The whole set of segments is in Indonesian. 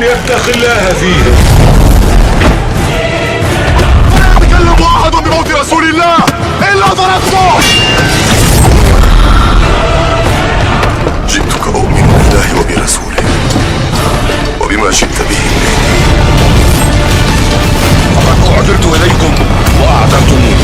يتق الله فيهم. لا يتكلم أحد بموت رسول الله إلا ضربته. جئتك أؤمن بالله وبرسوله وبما جئت به فقد أعذرت إليكم وأعذرتموني.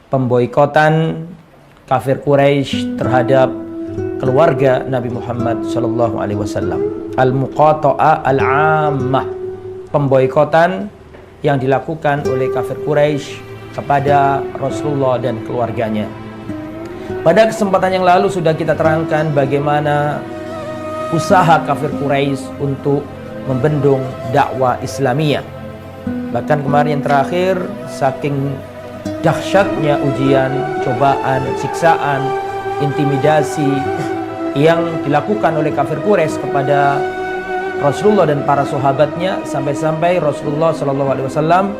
Pemboikotan kafir Quraisy terhadap keluarga Nabi Muhammad SAW. Al-muqata'a al-ammah, pemboikotan yang dilakukan oleh kafir Quraisy kepada Rasulullah dan keluarganya. Pada kesempatan yang lalu sudah kita terangkan bagaimana usaha kafir Quraisy untuk membendung dakwah Islamiyah. Bahkan kemarin yang terakhir, saking dahsyatnya ujian, cobaan, siksaan, intimidasi yang dilakukan oleh kafir Quraisy kepada Rasulullah dan para sahabatnya, sampai-sampai Rasulullah SAW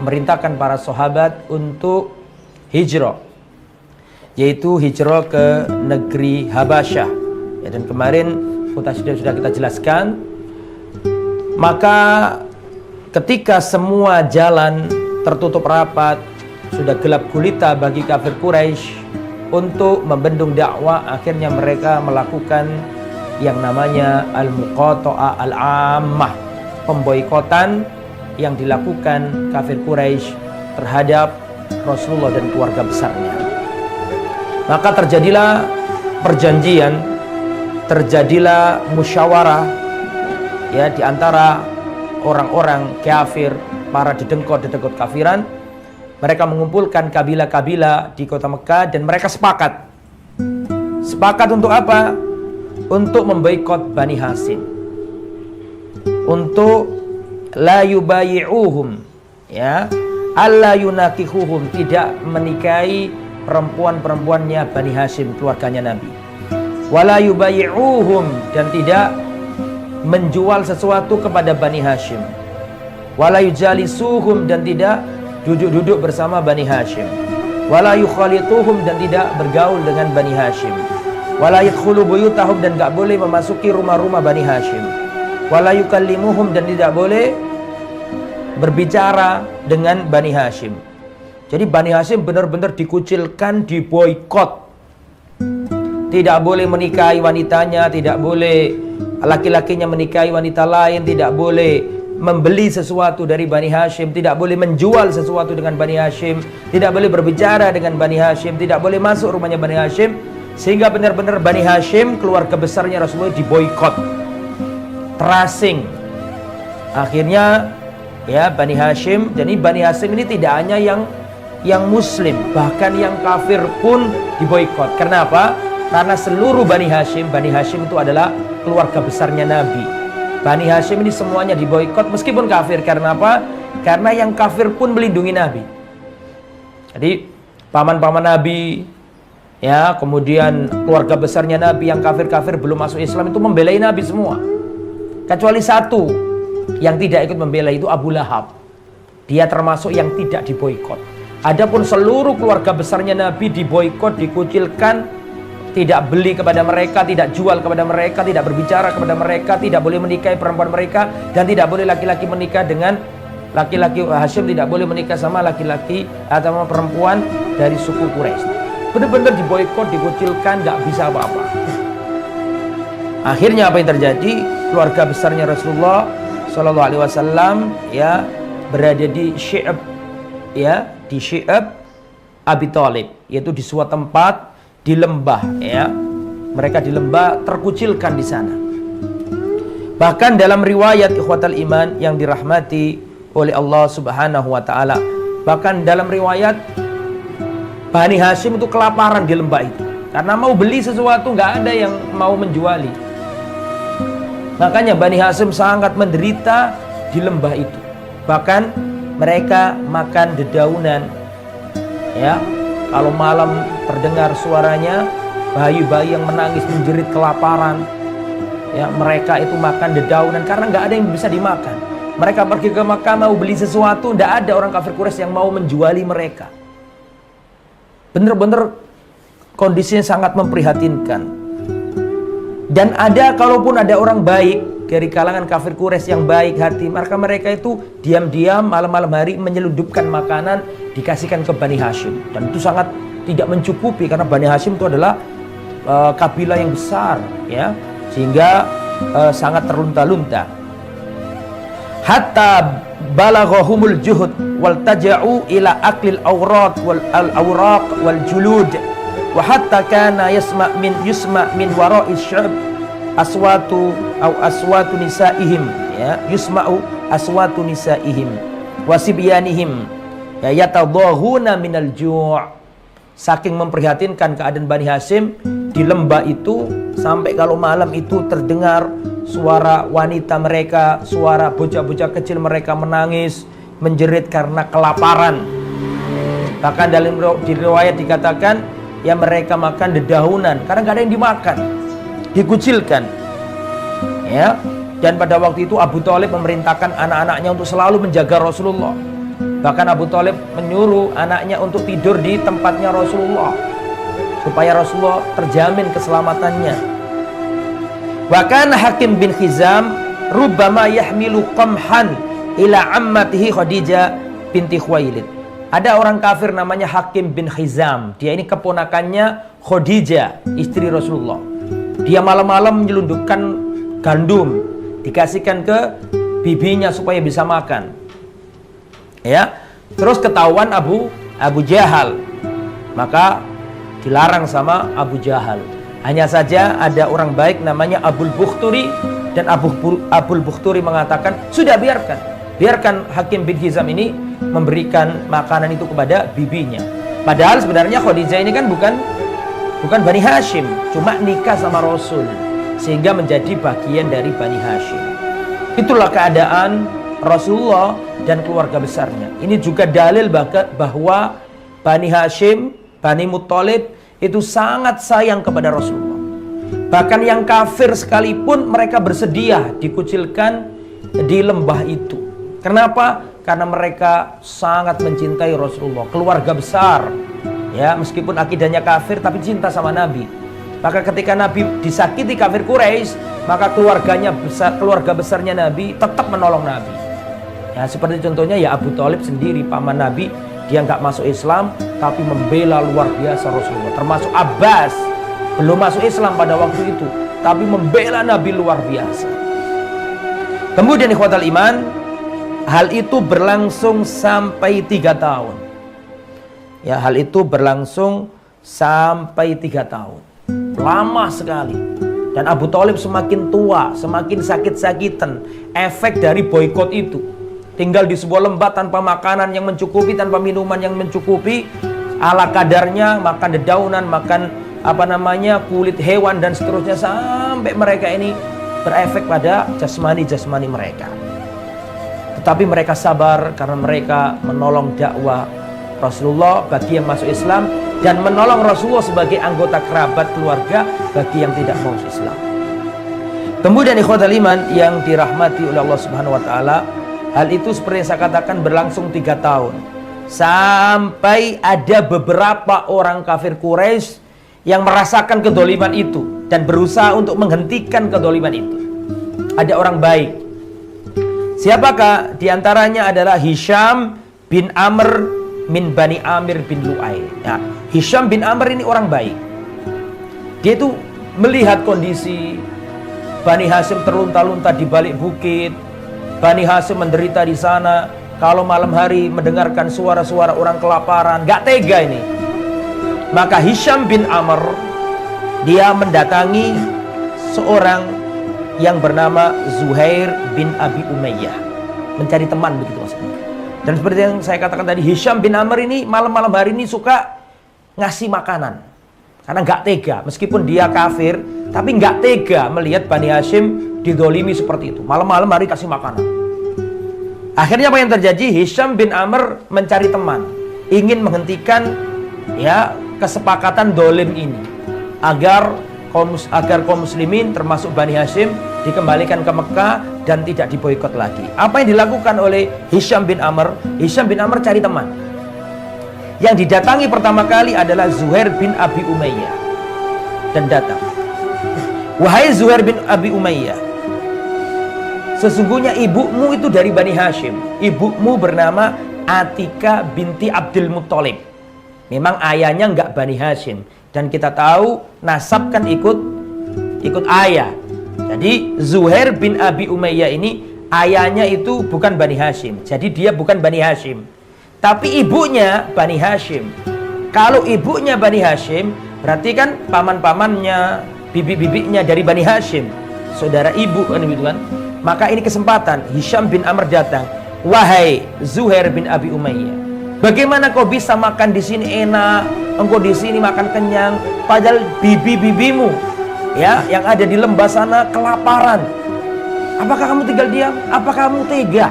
memerintahkan para sahabat untuk hijrah, yaitu hijrah ke negeri Habasyah. Ya, dan kemarin sudah kita jelaskan, maka ketika semua jalan tertutup rapat, sudah gelap gulita bagi kafir Quraisy untuk membendung dakwah, akhirnya mereka melakukan yang namanya al-muqata'a al-ammah, pemboikotan yang dilakukan kafir Quraisy terhadap Rasulullah dan keluarga besarnya. Maka terjadilah perjanjian, terjadilah musyawarah ya di antara orang-orang kafir, para dedengkot-dedengkot kafiran. Mereka mengumpulkan kabilah-kabilah di kota Mekah dan mereka sepakat. Sepakat untuk apa? Untuk memboikot Bani Hashim. Untuk la yubayi'uhum, ya, alla yunakihuhum, tidak menikahi perempuan-perempuannya Bani Hashim, keluarganya Nabi. Wala yubayi'uhum, dan tidak menjual sesuatu kepada Bani Hashim. Wala yujalisuhum, dan tidak duduk-duduk bersama Bani Hashim. Wala yukhalituhum, dan tidak bergaul dengan Bani Hashim. Wala yadkhulu buyutahum, dan enggak boleh memasuki rumah-rumah Bani Hashim. Wala yukallimuhum, dan tidak boleh berbicara dengan Bani Hashim. Jadi Bani Hashim benar-benar dikucilkan, diboikot. Tidak boleh menikahi wanitanya, tidak boleh laki-lakinya menikahi wanita lain, tidak boleh membeli sesuatu dari Bani Hashim, tidak boleh menjual sesuatu dengan Bani Hashim, tidak boleh berbicara dengan Bani Hashim, tidak boleh masuk rumahnya Bani Hashim. Sehingga benar-benar Bani Hashim, keluarga besarnya Rasulullah, diboikot, terasing. Akhirnya ya Bani Hashim, jadi Bani Hashim ini tidak hanya yang muslim, bahkan yang kafir pun diboikot. Kenapa? Karena seluruh Bani Hashim itu adalah keluarga besarnya Nabi. Bani Hashim ini semuanya diboikot meskipun kafir. Karena apa? Karena yang kafir pun melindungi Nabi. Jadi paman-paman Nabi, ya, kemudian keluarga besarnya Nabi yang kafir-kafir belum masuk Islam itu membelai Nabi semua. Kecuali satu yang tidak ikut membela, itu Abu Lahab. Dia termasuk yang tidak diboikot. Adapun seluruh keluarga besarnya Nabi diboikot, dikucilkan, tidak beli kepada mereka, tidak jual kepada mereka, tidak berbicara kepada mereka, tidak boleh menikahi perempuan mereka, dan tidak boleh laki-laki menikah dengan laki-laki Hashim, tidak boleh menikah sama laki-laki atau perempuan dari suku Quraisy. Benar-benar diboikot, dikucilkan, nggak bisa apa-apa. Akhirnya apa yang terjadi? Keluarga besarnya Rasulullah SAW ya berada di Syi'ab, ya, di Syi'ab, Abi Thalib, yaitu di suatu tempat di lembah, ya. Mereka di lembah terkucilkan di sana. Bahkan dalam riwayat ikhwatal iman yang dirahmati oleh Allah Subhanahu wa taala, bahkan dalam riwayat Bani Hashim itu kelaparan di lembah itu. Karena mau beli sesuatu nggak ada yang mau menjuali. Makanya Bani Hashim sangat menderita di lembah itu. Bahkan mereka makan dedaunan. Ya, kalau malam terdengar suaranya bayi-bayi yang menangis menjerit kelaparan. Ya, mereka itu makan dedaunan karena nggak ada yang bisa dimakan. Mereka pergi ke Makkah mau beli sesuatu, nggak ada orang kafir Quraisy yang mau menjuali mereka. Bener-bener kondisinya sangat memprihatinkan. Dan kalaupun ada orang baik dari kalangan kafir Quraisy yang baik hati, maka mereka itu diam-diam malam-malam hari menyelundupkan makanan dikasihkan ke Bani Hashim. Dan itu sangat tidak mencukupi karena Bani Hashim itu adalah kabilah yang besar, ya, sehingga sangat terlunta-lunta. Hatta balaghahumul juhud wal taja'u ila aklil awraq wal julud wa hatta kana yusma min wara'i syab aswatu nisaihim, ya, yusma'u aswatu nisaihim wa sibyanihim ya yatadahuna minal ju'. Saking memprihatinkan keadaan Bani Hashim di lembah itu, sampai kalau malam itu terdengar suara wanita mereka, suara bocah-bocah kecil mereka menangis, menjerit karena kelaparan. Bahkan dalam riwayat dikatakan, ya mereka makan dedaunan karena gak ada yang dimakan, dikucilkan. Ya, dan pada waktu itu Abu Thalib memerintahkan anak-anaknya untuk selalu menjaga Rasulullah. Bahkan Abu Thalib menyuruh anaknya untuk tidur di tempatnya Rasulullah supaya Rasulullah terjamin keselamatannya. Bahkan Hakim bin Hizam rubbama yahmilu qamhan ila ammatihi Khadijah binti Khuwailid. Ada orang kafir namanya Hakim bin Hizam. Dia ini keponakannya Khadijah, istri Rasulullah. Dia malam-malam menyelundupkan gandum dikasihkan ke bibinya supaya bisa makan. Ya, terus ketahuan Abu Jahal, maka dilarang sama Abu Jahal. Hanya saja ada orang baik namanya Abul Bukhturi, dan Abul Bukhturi mengatakan sudah biarkan Hakim bin Hizam ini memberikan makanan itu kepada bibinya. Padahal sebenarnya Khadijah ini kan bukan Bani Hashim, cuma nikah sama Rasul sehingga menjadi bagian dari Bani Hashim. Itulah keadaan Rasulullah dan keluarga besarnya. Ini juga dalil bahwa Bani Hashim, Bani Muthalib itu sangat sayang kepada Rasulullah. Bahkan yang kafir sekalipun mereka bersedia dikucilkan di lembah itu. Kenapa? Karena mereka sangat mencintai Rasulullah, keluarga besar. Ya, meskipun akidahnya kafir tapi cinta sama Nabi. Maka ketika Nabi disakiti kafir Quraisy, maka keluarga besarnya Nabi tetap menolong Nabi. Ya, seperti contohnya ya Abu Thalib sendiri, paman Nabi, dia nggak masuk Islam tapi membela luar biasa Rasulullah. Termasuk Abbas, belum masuk Islam pada waktu itu, tapi membela Nabi luar biasa. Kemudian ikhwatal iman, hal itu berlangsung sampai 3 tahun. Ya, hal itu berlangsung sampai 3 tahun. Lama sekali. Dan Abu Thalib semakin tua, semakin sakit-sakitan. Efek dari boikot itu. Tinggal di sebuah lembah tanpa makanan yang mencukupi, tanpa minuman yang mencukupi, ala kadarnya, makan dedaunan, makan kulit hewan dan seterusnya, sampai mereka ini berefek pada jasmani mereka. Tetapi mereka sabar karena mereka menolong dakwah Rasulullah bagi yang masuk Islam dan menolong Rasulullah sebagai anggota kerabat keluarga bagi yang tidak masuk Islam. Kemudian ikhwatal iman yang dirahmati oleh Allah Subhanahu wa taala, hal itu seperti yang saya katakan berlangsung 3 tahun. Sampai ada beberapa orang kafir Quraisy yang merasakan kedoliman itu dan berusaha untuk menghentikan kedoliman itu. Ada orang baik. Siapakah? Di antaranya adalah Hisham bin Amr min Bani Amir bin Lu'ay. Ya, Hisham bin Amr ini orang baik. Dia itu melihat kondisi Bani Hashim terlunta-lunta di balik bukit. Bani Hashim menderita di sana. kalau malam hari mendengarkan suara-suara orang kelaparan, gak tega ini. Maka Hisham bin Amr, dia mendatangi seorang yang bernama Zuhair bin Abi Umayyah, mencari teman begitu maksudnya. Dan seperti yang saya katakan tadi, Hisham bin Amr ini malam-malam hari ini suka ngasih makanan, karena gak tega, meskipun dia kafir, tapi gak tega melihat Bani Hashim didolimi seperti itu. Malam-malam hari kasih makanan. Akhirnya apa yang terjadi? Hisham bin Amr mencari teman, ingin menghentikan ya kesepakatan dolim ini, agar kaum muslimin termasuk Bani Hashim dikembalikan ke Mekah dan tidak diboikot lagi. Apa yang dilakukan oleh Hisham bin Amr? Hisham bin Amr cari teman. Yang didatangi pertama kali adalah Zuhair bin Abi Umayyah, dan datang, wahai Zuhair bin Abi Umayyah, sesungguhnya ibumu itu dari Bani Hashim. Ibumu bernama Atika binti Abdul Muttalib. Memang ayahnya enggak Bani Hashim, dan kita tahu nasab kan ikut ayah. Jadi Zuhair bin Abi Umayyah ini ayahnya itu bukan Bani Hashim, jadi dia bukan Bani Hashim, tapi ibunya Bani Hashim. Kalau ibunya Bani Hashim, berarti kan paman-pamannya, bibi-bibinya dari Bani Hashim, saudara ibu kan gitu kan. Maka ini kesempatan, Hisham bin Amr datang, wahai Zuhair bin Abi Umayyah, bagaimana kau bisa makan di sini enak, engkau di sini makan kenyang, padahal bibi-bibimu ya yang ada di lembah sana kelaparan. Apakah kamu tinggal diam? Apakah kamu tega?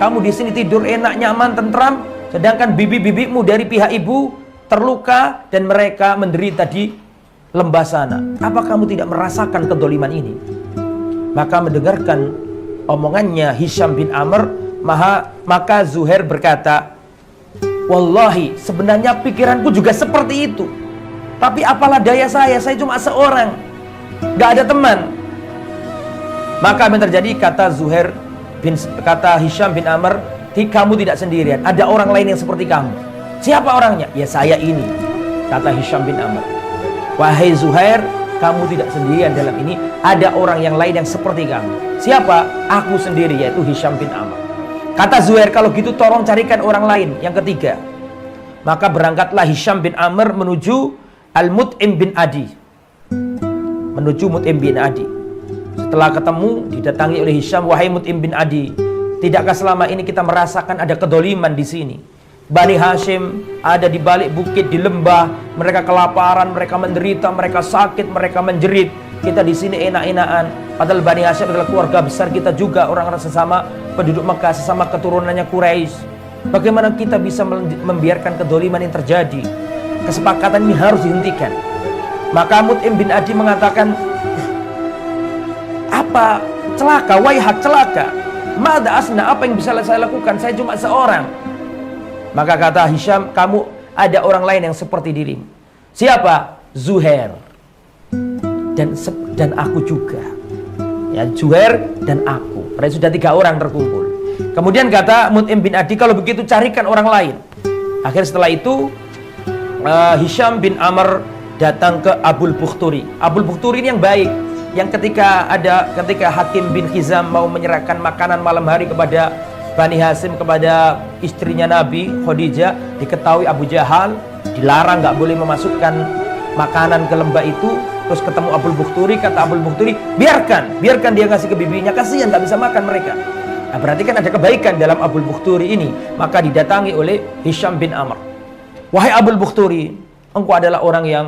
Kamu di sini tidur enak, nyaman, tentram, sedangkan bibi-bibimu dari pihak ibu terluka dan mereka menderita di lembah sana. Apa kamu tidak merasakan kedoliman ini? Maka mendengarkan omongannya Hisham bin Amr, maka Zuhair berkata, wallahi sebenarnya pikiranku juga seperti itu, tapi apalah daya saya cuma seorang, gak ada teman. Maka apa yang terjadi? Kata Hisham bin Amr, kamu tidak sendirian, ada orang lain yang seperti kamu. Siapa orangnya? Ya saya ini, kata Hisham bin Amr. Wahai Zuhair, kamu tidak sendirian dalam ini, ada orang yang lain yang seperti kamu. Siapa? Aku sendiri, yaitu Hisham bin Amr. Kata Zuhair, kalau gitu tolong carikan orang lain yang ketiga. Maka berangkatlah Hisham bin Amr menuju Al-Mut'im bin Adi. Setelah ketemu, didatangi oleh Hisham, wahai Mut'im bin Adi, tidakkah selama ini kita merasakan ada kedoliman di sini? Bani Hashim ada di balik bukit, di lembah, mereka kelaparan, mereka menderita, mereka sakit, mereka menjerit. Kita di sini enak-enakan. Padahal Bani Hashim adalah keluarga besar kita juga, orang-orang sesama penduduk Mekah, sesama keturunannya Quraisy. Bagaimana kita bisa membiarkan kedoliman yang terjadi? Kesepakatan ini harus dihentikan. Maka Mut'im bin Adi mengatakan, apa celaka, waihat celaka, mada asna, apa yang bisa saya lakukan, saya cuma seorang. Maka kata Hisham, kamu ada orang lain yang seperti dirimu. Siapa? Zuhair dan aku juga. Ya, Zuhair dan aku. Berarti sudah 3 orang terkumpul. Kemudian kata Mut'im bin Adi, kalau begitu carikan orang lain. Akhirnya setelah itu Hisham bin Amr datang ke Abul Bukhturi. Abul Bukhturi ini yang baik, yang ketika Hakim bin Hizam mau menyerahkan makanan malam hari kepada Bani Hashim, kepada istrinya Nabi Khadijah, diketahui Abu Jahal dilarang, nggak boleh memasukkan makanan ke lembah itu. Terus ketemu Abul Bukhturi, kata Abul Bukhturi, biarkan dia ngasih ke bibinya, kasihan nggak bisa makan mereka. Nah, berarti kan ada kebaikan dalam Abul Bukhturi ini. Maka didatangi oleh Hisham bin Amr, wahai Abul Bukhturi, engkau adalah orang yang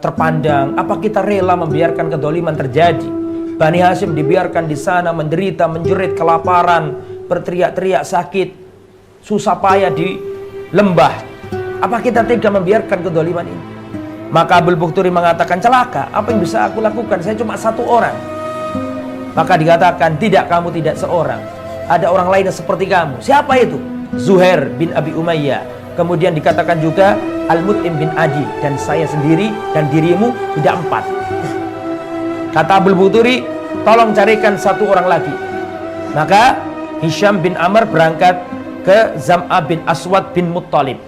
terpandang. Apa kita rela membiarkan kedoliman terjadi? Bani Hashim dibiarkan di sana menderita, menjerit, kelaparan, berteriak-teriak, sakit, susah payah di lembah. Apa kita tega membiarkan kedoliman ini? Maka Abul Bukhturi mengatakan, celaka, apa yang bisa aku lakukan? Saya cuma 1 orang. Maka dikatakan, tidak, kamu tidak seorang. Ada orang lain yang seperti kamu. Siapa itu? Zuhair bin Abi Umayyah. Kemudian dikatakan juga Al-Mut'im bin Adi, dan saya sendiri, dan dirimu sudah 4. Kata Abul Bukhturi, tolong carikan 1 orang lagi. Maka Hisham bin Amr berangkat ke Zam'a bin Aswad bin Muttalib.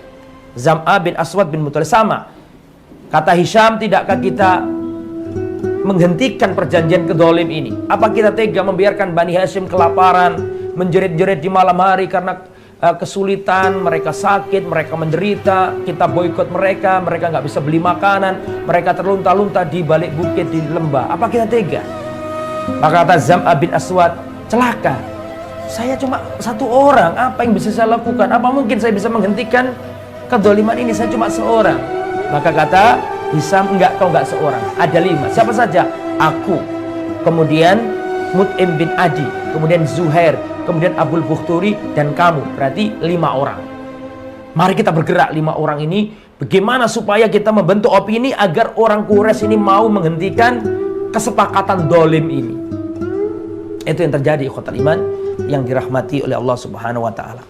Zam'a bin Aswad bin Muttalib sama. Kata Hisham, tidakkah kita menghentikan perjanjian kedolim ini? Apa kita tega membiarkan Bani Hashim kelaparan, menjerit-jerit di malam hari karena kesulitan, mereka sakit, mereka menderita, kita boikot mereka, mereka nggak bisa beli makanan, mereka terlunta-lunta di balik bukit, di lembah. Apa kita tega? Maka kata Zam'a bin Aswad, celaka. Saya cuma satu orang, apa yang bisa saya lakukan? Apa mungkin saya bisa menghentikan kedzaliman ini? Saya cuma seorang. Maka kata Hisam, enggak, kau enggak seorang, ada 5. Siapa saja? Aku, kemudian Mut'im bin Adi, kemudian Zuhair, kemudian Abul Bukhturi, dan kamu. Berarti 5 orang. Mari kita bergerak 5 orang ini. Bagaimana supaya kita membentuk opini agar orang Quraisy ini mau menghentikan kesepakatan dolim ini. Itu yang terjadi, ikhwatal iman, yang dirahmati oleh Allah Subhanahu wa ta'ala.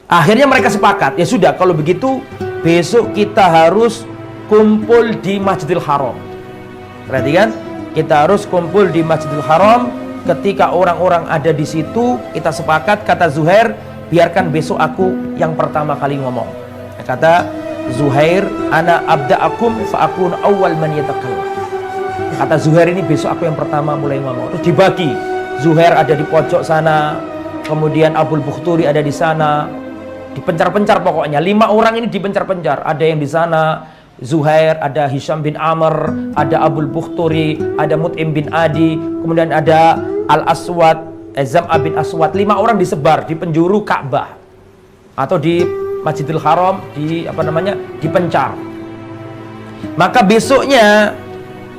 Akhirnya mereka sepakat, ya sudah, kalau begitu besok kita harus kumpul di Masjidil Haram. Perhatikan, kita harus kumpul di Masjidil Haram. Ketika orang-orang ada di situ, kita sepakat, kata Zuhair, biarkan besok aku yang pertama kali ngomong. Kata Zuhair, ana abda'akum fa'akun awal man yatakallam. Kata Zuhair, ini besok aku yang pertama mulai ngomong. Terus dibagi, Zuhair ada di pojok sana, kemudian Abul Bukhturi ada di sana, dipencar-pencar pokoknya. 5 orang ini dipencar-pencar. Ada yang di sana Zuhair, ada Hisham bin Amr, ada Abul Bukhturi, ada Mut'im bin Adi, kemudian ada Al-Aswad, Zam'a bin Aswad. 5 orang disebar di penjuru Ka'bah atau di Masjidil Haram, dipencar. Maka besoknya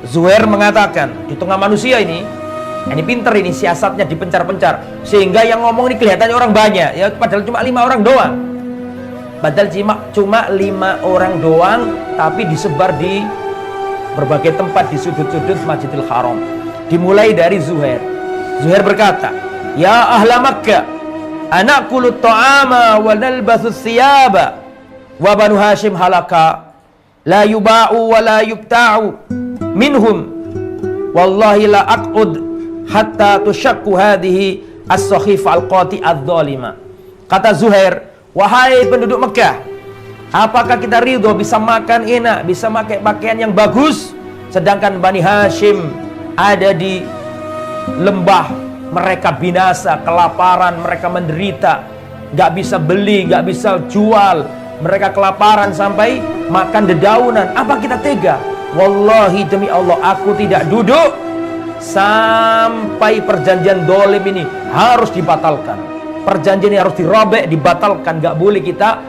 Zuhair mengatakan, di tengah manusia ini pinter ini, siasatnya dipencar-pencar sehingga yang ngomong ini kelihatannya orang banyak, ya padahal cuma 5 orang doang. Padahal cuma 5 orang doang, tapi disebar di berbagai tempat di sudut-sudut Masjidil Haram. Dimulai dari Zuhair. Zuhair berkata, ya ahla Makkah, anakulu ta'ama wa nalbathu thiyaba wa banu Hashim halaka la yuba'u wa la yubta'u minhum wallahi la aq'ud hatta tushakku hadhihi as-sakhif al-qati adh-dhalima. Kata Zuhair, wahai penduduk Mekah, apakah kita ridho bisa makan enak, bisa pakai pakaian yang bagus, sedangkan Bani Hashim ada di lembah, mereka binasa, kelaparan, mereka menderita, gak bisa beli, gak bisa jual, mereka kelaparan sampai makan dedaunan. Apa kita tega? Wallahi demi Allah, aku tidak duduk sampai perjanjian dolim ini harus dibatalkan. Perjanjian ini harus dirobek, dibatalkan. Gak boleh kita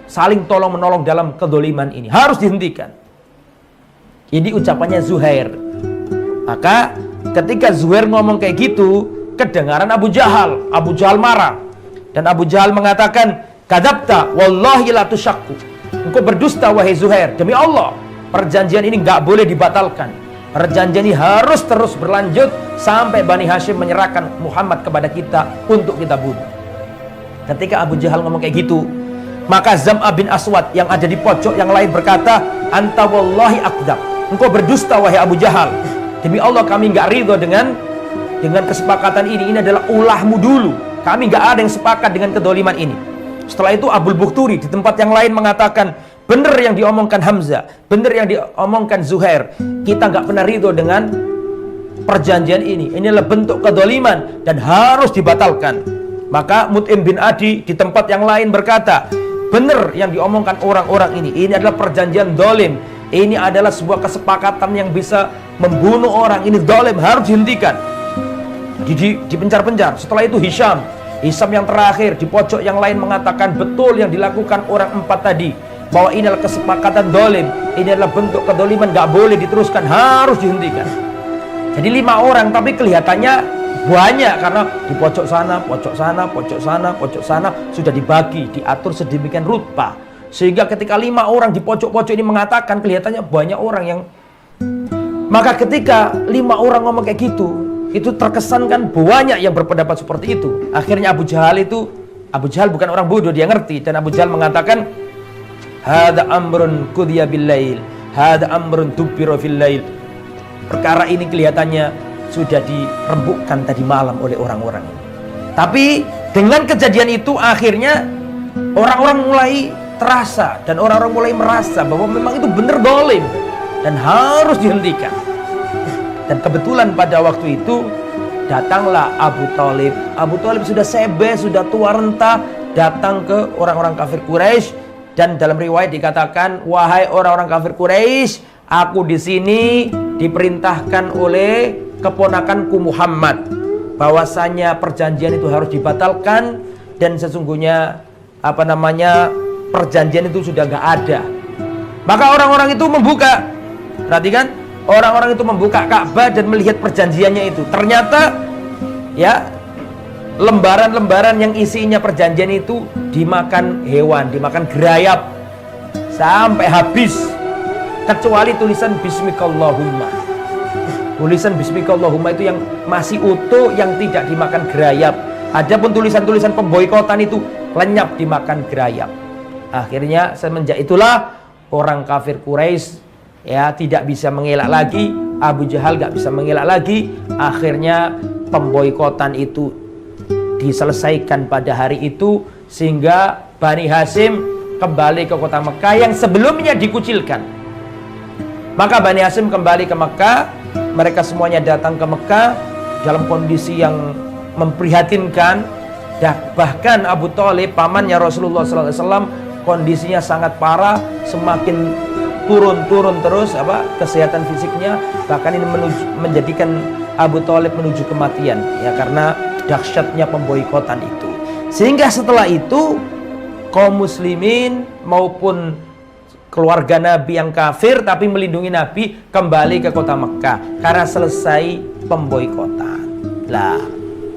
saling tolong menolong dalam kedoliman ini, harus dihentikan. Ini ucapannya Zuhair. Maka ketika Zuhair ngomong kayak gitu, kedengaran Abu Jahal. Abu Jahal marah, dan Abu Jahal mengatakan, kadzabta wallahi la tusyakku. Engkau berdusta wahai Zuhair, demi Allah perjanjian ini gak boleh dibatalkan. Perjanjian ini harus terus berlanjut sampai Bani Hashim menyerahkan Muhammad kepada kita untuk kita bunuh. Ketika Abu Jahal ngomong kayak gitu, maka Zam'a bin Aswad yang ada di pojok yang lain berkata, anta wallahi akdzab. Engkau berdusta wahai Abu Jahal. Demi Allah kami nggak ridho dengan kesepakatan ini. Ini adalah ulahmu dulu. Kami nggak ada yang sepakat dengan kedoliman ini. Setelah itu Abul Bukhturi di tempat yang lain mengatakan, benar yang diomongkan Hamzah, benar yang diomongkan Zuhair. Kita nggak pernah ridho dengan perjanjian ini. Ini adalah bentuk kedoliman dan harus dibatalkan. Maka Mut'im bin Adi di tempat yang lain berkata, benar yang diomongkan orang-orang ini. Ini adalah perjanjian dolim. Ini adalah sebuah kesepakatan yang bisa membunuh orang. Ini dolim, harus dihentikan. Dipencar-pencar. Setelah itu Hisham yang terakhir di pojok yang lain mengatakan, betul yang dilakukan orang 4 tadi, bahwa ini adalah kesepakatan dolim, ini adalah bentuk kedoliman, gak boleh diteruskan, harus dihentikan. Jadi 5 orang, tapi kelihatannya banyak karena di pojok sana, pojok sana, pojok sana, pojok sana sudah dibagi, diatur sedemikian rupa, sehingga ketika 5 orang di pojok-pojok ini mengatakan, kelihatannya banyak orang yang. Maka ketika 5 orang ngomong kayak gitu, itu terkesan kan banyak yang berpendapat seperti itu. Akhirnya Abu Jahal bukan orang bodoh, dia ngerti, dan Abu Jahal mengatakan, hada amrun qudhiya bil lail, hada amrun tubbira fil lail. Perkara ini kelihatannya sudah dirembukkan tadi malam oleh orang-orang ini. Tapi dengan kejadian itu akhirnya orang-orang mulai terasa dan orang-orang mulai merasa bahwa memang itu benar dolim dan harus dihentikan. Dan kebetulan pada waktu itu datanglah Abu Thalib. Abu Thalib sudah sebe, sudah tua renta, datang ke orang-orang kafir Quraisy, dan dalam riwayat dikatakan, wahai orang-orang kafir Quraisy, aku di sini diperintahkan oleh keponakanku Muhammad bahwasanya perjanjian itu harus dibatalkan, dan sesungguhnya perjanjian itu sudah nggak ada. Maka orang-orang itu membuka, perhatikan, orang-orang itu membuka Ka'bah dan melihat perjanjiannya itu. Ternyata ya, lembaran-lembaran yang isinya perjanjian itu dimakan hewan, dimakan gerayap sampai habis, kecuali tulisan Bismikallahumma. Tulisan Bismikallahumma itu yang masih utuh, yang tidak dimakan gerayap. Adapun tulisan-tulisan pemboikotan itu lenyap dimakan gerayap. Akhirnya semenjak itulah orang kafir Quraisy ya tidak bisa mengelak lagi, Abu Jahal gak bisa mengelak lagi. Akhirnya pemboikotan itu diselesaikan pada hari itu, sehingga Bani Hashim kembali ke kota Mekah yang sebelumnya dikucilkan. Maka Bani Hashim kembali ke Mekah. Mereka semuanya datang ke Mekah dalam kondisi yang memprihatinkan. Bahkan Abu Thalib, pamannya Rasulullah SAW, kondisinya sangat parah, semakin turun terus kesehatan fisiknya, bahkan ini menjadikan Abu Thalib menuju kematian ya, karena dahsyatnya pemboikotan itu. Sehingga setelah itu kaum muslimin maupun keluarga Nabi yang kafir tapi melindungi Nabi kembali ke kota Mekah karena selesai pemboikotan. Lah,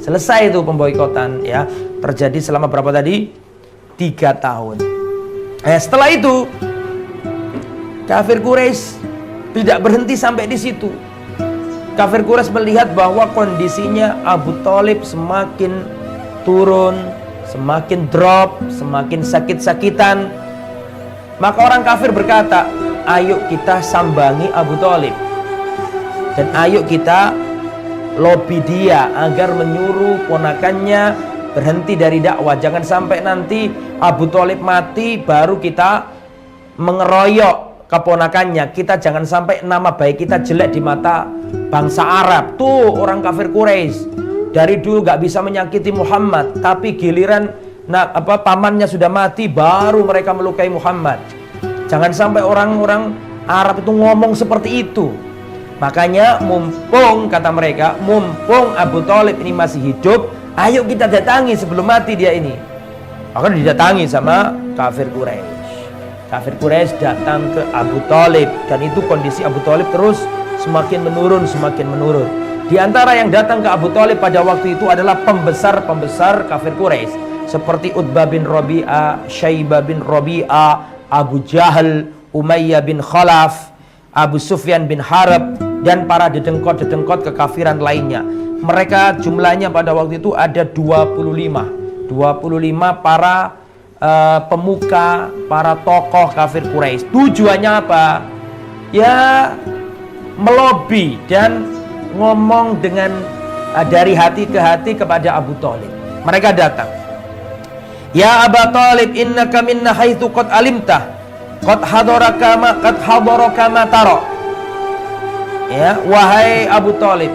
selesai itu pemboikotan ya, terjadi selama berapa tadi? 3 tahun. Setelah itu kafir Quraisy tidak berhenti sampai di situ. Kafir Quraisy melihat bahwa kondisinya Abu Thalib semakin turun, semakin drop, semakin sakit-sakitan. Maka orang kafir berkata, ayo kita sambangi Abu Thalib, dan ayo kita lobi dia agar menyuruh ponakannya berhenti dari dakwah. Jangan sampai nanti Abu Thalib mati baru kita mengeroyok keponakannya. Kita jangan sampai nama baik kita jelek di mata bangsa Arab. Tuh orang kafir Quraisy dari dulu gak bisa menyakiti Muhammad, tapi giliran pamannya sudah mati baru mereka melukai Muhammad. Jangan sampai orang-orang Arab itu ngomong seperti itu. Makanya mumpung, kata mereka, mumpung Abu Thalib ini masih hidup, ayo kita datangi sebelum mati dia ini. Maka didatangi sama kafir Quraisy. Kafir Quraisy datang ke Abu Thalib, dan itu kondisi Abu Thalib terus semakin menurun, semakin menurun. Di antara yang datang ke Abu Thalib pada waktu itu adalah pembesar-pembesar kafir Quraisy seperti Utbah bin Rabi'ah, Syaibah bin Rabi'ah, Abu Jahal, Umayyah bin Khalaf, Abu Sufyan bin Harb, dan para dedengkot-dedengkot kekafiran lainnya. Mereka jumlahnya pada waktu itu ada 25 para pemuka, para tokoh kafir Quraisy. Tujuannya apa? Ya, melobi dan ngomong dengan dari hati ke hati kepada Abu Thalib. Mereka datang, ya Abu Thalib, innaka minna haitsu qad alimta qad hadaraka ma tara. Ya, wahai Abu Thalib,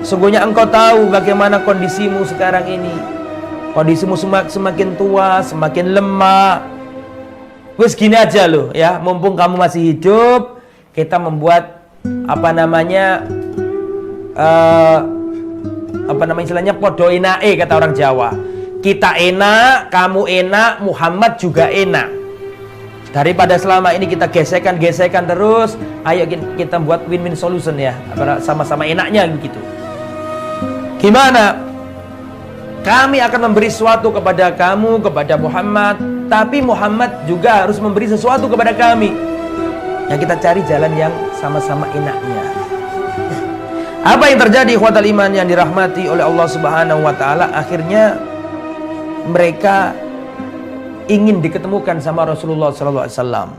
sungguhnya engkau tahu bagaimana kondisimu sekarang ini. Kondisimu semakin tua, semakin lemah. Wes gini aja loh ya, mumpung kamu masih hidup, kita membuat istilahnya podo enae, kata orang Jawa. Kita enak, kamu enak, Muhammad juga enak. Daripada selama ini kita gesekan terus, ayo kita buat win-win solution ya, sama-sama enaknya begitu. Gimana? Kami akan memberi sesuatu kepada kamu, kepada Muhammad, tapi Muhammad juga harus memberi sesuatu kepada kami. Yang kita cari jalan yang sama-sama enaknya. Apa yang terjadi, ikhwatal iman yang dirahmati oleh Allah Subhanahu wa taala? Akhirnya mereka ingin diketemukan sama Rasulullah SAW.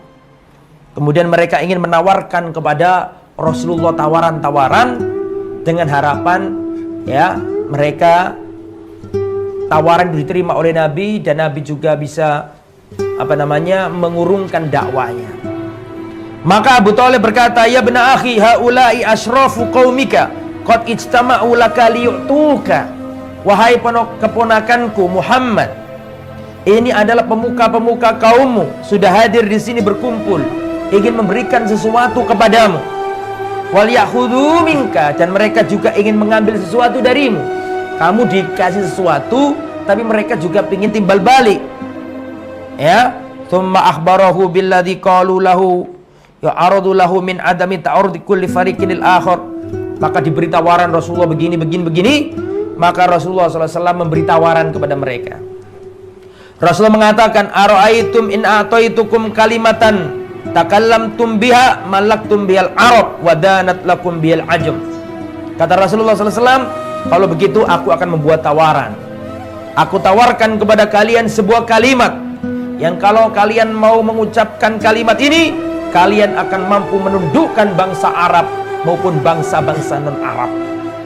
Kemudian mereka ingin menawarkan kepada Rasulullah tawaran-tawaran dengan harapan ya mereka tawaran diterima oleh Nabi, dan Nabi juga bisa mengurungkan dakwanya. Maka Abu Thalib berkata, ya bena akhi, haula'i asyrafu qaumika qad ijtama'u laka liyu'tuka. Wahai keponakanku Muhammad, ini adalah pemuka-pemuka kaummu sudah hadir di sini berkumpul ingin memberikan sesuatu kepadamu. Wal ya'khudhu minka, dan mereka juga ingin mengambil sesuatu darimu. Kamu dikasih sesuatu tapi mereka juga ingin timbal balik. Ya, thumma akhbarahu billadzi qalu lahu ya'aradu lahu min adami ta'arudi kulli fariqin al-akhar. Maka diberi tawaran Rasulullah begini. Maka Rasulullah SAW memberi tawaran kepada mereka. Rasulullah mengatakan, ara'aitum in a'taitukum kalimatan takallamtum biha malaktum bihal arab wadanat lakum bihal ajam. Kata Rasulullah SAW, kalau begitu aku akan membuat tawaran. Aku tawarkan kepada kalian sebuah kalimat yang kalau kalian mau mengucapkan kalimat ini, kalian akan mampu menundukkan bangsa Arab maupun bangsa-bangsa non-Arab.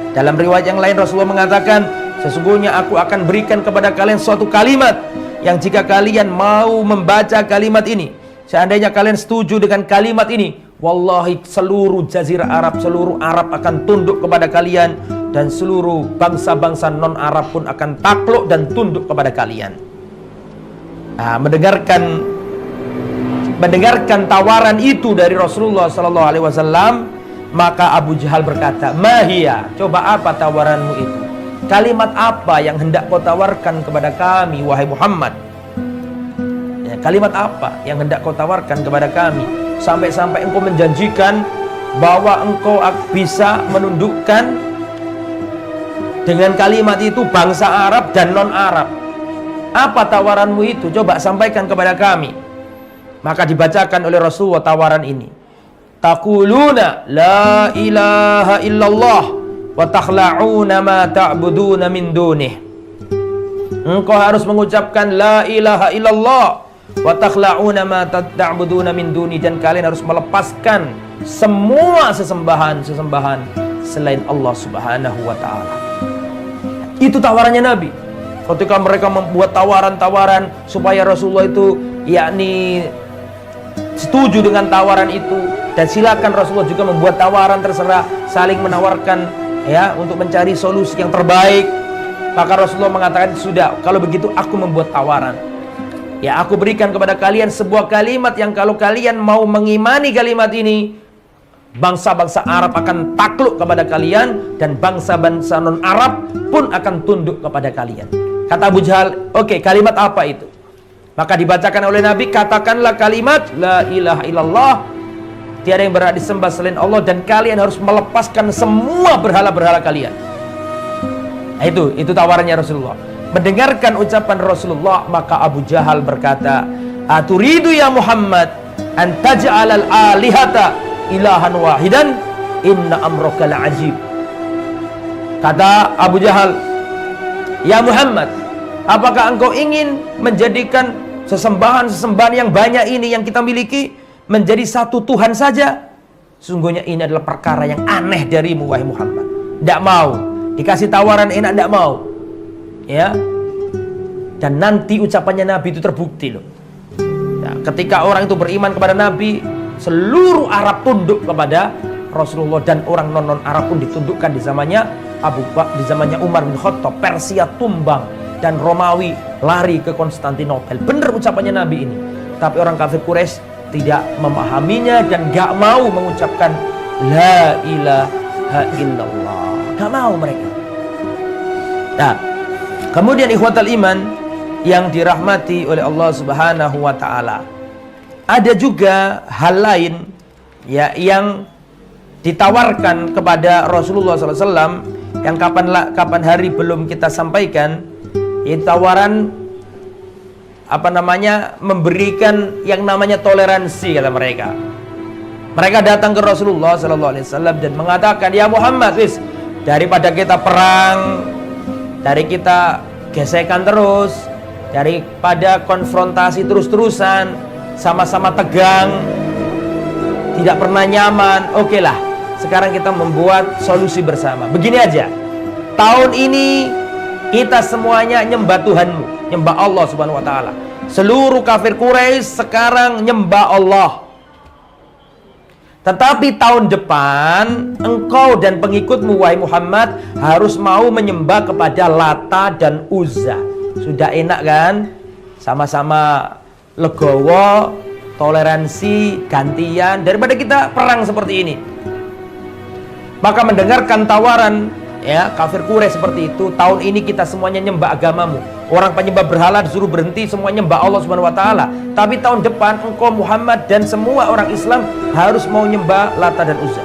Dalam riwayat yang lain Rasulullah mengatakan, sesungguhnya aku akan berikan kepada kalian suatu kalimat yang jika kalian mau membaca kalimat ini, seandainya kalian setuju dengan kalimat ini, wallahi seluruh jazirah Arab, seluruh Arab akan tunduk kepada kalian, dan seluruh bangsa-bangsa non-Arab pun akan takluk dan tunduk kepada kalian. Nah, mendengarkan tawaran itu dari Rasulullah SAW, maka Abu Jahal berkata, Mahia, coba apa tawaranmu itu? Kalimat apa yang hendak kau tawarkan kepada kami, wahai Muhammad? Ya, kalimat apa yang hendak kau tawarkan kepada kami? Sampai-sampai engkau menjanjikan bahwa engkau bisa menundukkan dengan kalimat itu bangsa Arab dan non-Arab. Apa tawaranmu itu? Coba sampaikan kepada kami. Maka dibacakan oleh Rasulullah tawaran ini. Taquluna la ilaha illallah wa takhla'una ma ta'buduna min dunih. Engkau harus mengucapkan la ilaha illallah wa takhla'una ma ta'buduna min duni, dan kalian harus melepaskan semua sesembahan selain Allah Subhanahu wa taala. Itu tawarannya Nabi. Ketika mereka membuat tawaran-tawaran supaya Rasulullah itu yakni setuju dengan tawaran itu, dan silakan Rasulullah juga membuat tawaran, terserah, saling menawarkan ya untuk mencari solusi yang terbaik. Maka Rasulullah mengatakan, sudah, kalau begitu aku membuat tawaran. Ya, aku berikan kepada kalian sebuah kalimat yang kalau kalian mau mengimani kalimat ini, bangsa-bangsa Arab akan takluk kepada kalian, dan bangsa-bangsa non-Arab pun akan tunduk kepada kalian. Kata Abu Jahal, oke, kalimat apa itu? Maka dibacakan oleh Nabi, katakanlah kalimat la ilaha illallah, tiada yang berhak disembah selain Allah, dan kalian harus melepaskan semua berhala-berhala kalian. Nah, itu tawarannya Rasulullah. Mendengarkan ucapan Rasulullah, maka Abu Jahal berkata, aturidu ya Muhammad an taj'alal alihata ilahan wahidan inna amraka la'ajib. Kata Abu Jahal, ya Muhammad, apakah engkau ingin menjadikan sesembahan yang banyak ini yang kita miliki menjadi satu Tuhan saja? Sesungguhnya ini adalah perkara yang aneh darimu, wahai Muhammad. Tidak mau. Dikasih tawaran enak, tidak mau. Ya. Dan nanti ucapannya Nabi itu terbukti loh. Ya, ketika orang itu beriman kepada Nabi, seluruh Arab tunduk kepada Rasulullah, dan orang non Arab pun ditundukkan di zamannya Abu Bakar, di zamannya Umar bin Khattab. Persia tumbang dan Romawi lari ke Konstantinopel. Benar ucapannya Nabi ini. Tapi orang kafir Quraisy tidak memahaminya dan gak mau mengucapkan la ilaha illallah. Gak mau mereka. Nah, kemudian ikhwatal iman yang dirahmati oleh Allah Subhanahu wa taala, ada juga hal lain ya yang ditawarkan kepada Rasulullah SAW yang kapan hari belum kita sampaikan. Ini tawaran memberikan yang namanya toleransi, kata mereka. Mereka datang ke Rasulullah SAW dan mengatakan, ya Muhammad, daripada kita perang, dari kita gesekan terus, daripada konfrontasi terus-terusan, sama-sama tegang, tidak pernah nyaman, oke lah, sekarang kita membuat solusi bersama. Begini aja, tahun ini kita semuanya nyembah Tuhanmu, nyembah Allah Subhanahu wa taala. Seluruh kafir Quraisy sekarang nyembah Allah. Tetapi tahun depan engkau dan pengikutmu wahai Muhammad harus mau menyembah kepada Lata dan Uzza. Sudah enak kan? Sama-sama legowo, toleransi, gantian, daripada kita perang seperti ini. Maka mendengarkan tawaran ya kafir Quraisy seperti itu, tahun ini kita semuanya nyembah agamamu. Orang penyembah berhala disuruh berhenti, semuanya nyembah Allah Subhanahu wa taala. Tapi tahun depan engkau Muhammad dan semua orang Islam harus mau nyembah Lata dan Uzza.